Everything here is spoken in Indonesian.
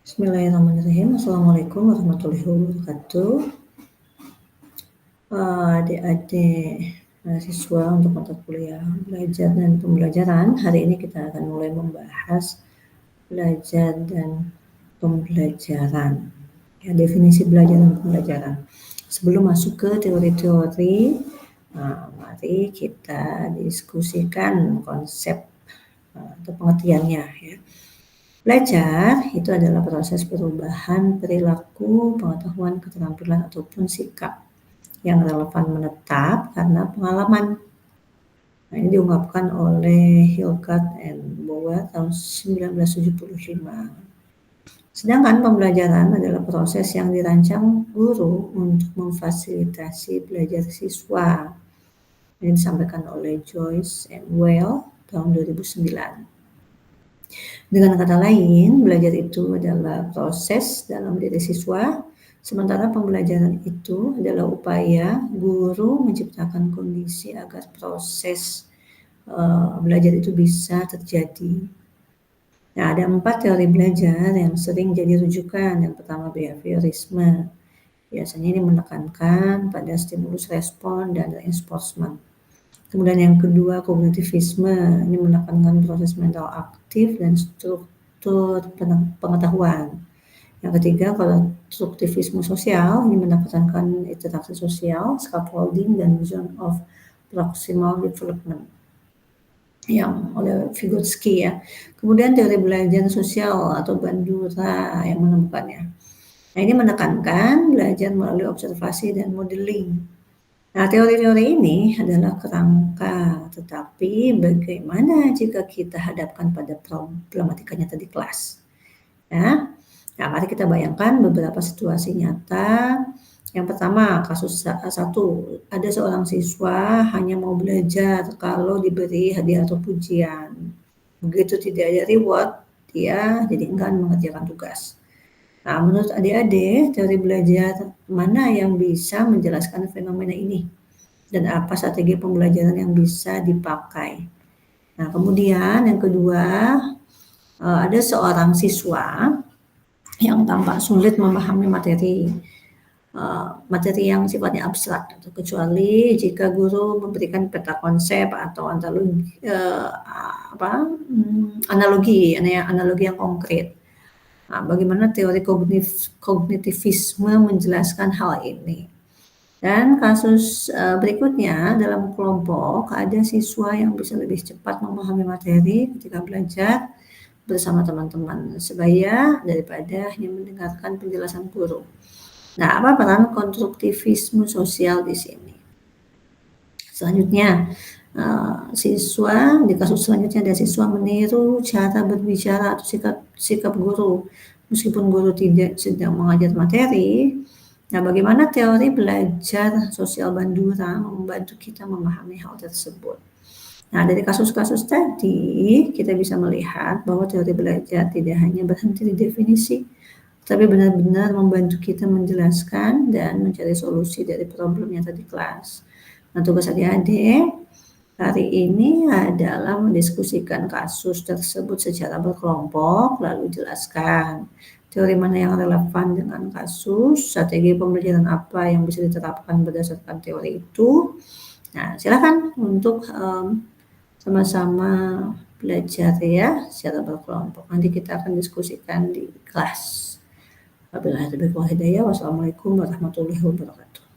Bismillahirrahmanirrahim. Assalamualaikum warahmatullahi wabarakatuh. Adik-adik mahasiswa untuk mata kuliah belajar dan pembelajaran, hari ini kita akan mulai membahas belajar dan pembelajaran. Ya, definisi belajar dan pembelajaran. Sebelum masuk ke teori-teori, mari kita diskusikan konsep atau pengertiannya ya. Belajar itu adalah proses perubahan perilaku, pengetahuan, keterampilan, ataupun sikap yang relevan menetap karena pengalaman. Nah, ini diungkapkan oleh Hillcard and Bower tahun 1975. Sedangkan pembelajaran adalah proses yang dirancang guru untuk memfasilitasi belajar siswa. Ini disampaikan oleh Joyce and Well tahun 2009. Dengan kata lain, belajar itu adalah proses dalam diri siswa, sementara pembelajaran itu adalah upaya guru menciptakan kondisi agar proses belajar itu bisa terjadi. Nah, ada 4 teori belajar yang sering jadi rujukan. Yang pertama behaviorisme. Biasanya ini menekankan pada stimulus respon dan reinforcement. Kemudian yang kedua kognitivisme, ini menekankan proses mental aktif dan struktur pengetahuan. Yang ketiga konstruktivisme sosial, ini menekankan interaksi sosial, scaffolding dan zone of proximal development yang oleh Vygotsky ya. Kemudian teori belajar sosial atau Bandura yang menemukannya. Nah, ini menekankan belajar melalui observasi dan modeling. Nah, teori-teori ini adalah kerangka, tetapi bagaimana jika kita hadapkan pada problematika nyata di kelas? Ya. Nah, mari kita bayangkan beberapa situasi nyata. Yang pertama, kasus 1, ada seorang siswa hanya mau belajar kalau diberi hadiah atau pujian. Begitu tidak ada reward, dia jadi enggan mengerjakan tugas. Nah, menurut adik-adik, teori belajar mana yang bisa menjelaskan fenomena ini? Dan apa strategi pembelajaran yang bisa dipakai? Nah, kemudian yang kedua, ada seorang siswa yang tampak sulit memahami materi yang sifatnya abstrak, kecuali jika guru memberikan peta konsep atau analogi yang konkret. Nah, bagaimana teori kognitivisme menjelaskan hal ini? Dan kasus berikutnya dalam kelompok ada siswa yang bisa lebih cepat memahami materi ketika belajar bersama teman-teman sebaya daripada hanya mendengarkan penjelasan guru. Nah, apa peran konstruktivisme sosial di sini? Selanjutnya, di kasus selanjutnya ada siswa meniru cara berbicara atau sikap guru meskipun guru tidak sedang mengajar materi. Nah, bagaimana teori belajar sosial Bandura membantu kita memahami hal tersebut? Nah, dari kasus-kasus tadi kita bisa melihat bahwa teori belajar tidak hanya berhenti di definisi, tapi benar-benar membantu kita menjelaskan dan mencari solusi dari problem yang tadi kelas. Nah, tugas adik-adik hari ini adalah mendiskusikan kasus tersebut secara berkelompok, lalu jelaskan teori mana yang relevan dengan kasus, strategi pembelajaran apa yang bisa diterapkan berdasarkan teori itu. Nah, silakan untuk sama-sama belajar ya secara berkelompok. Nanti kita akan diskusikan di kelas. Wabillahi taufiq wal hidayah. Wassalamualaikum warahmatullahi wabarakatuh.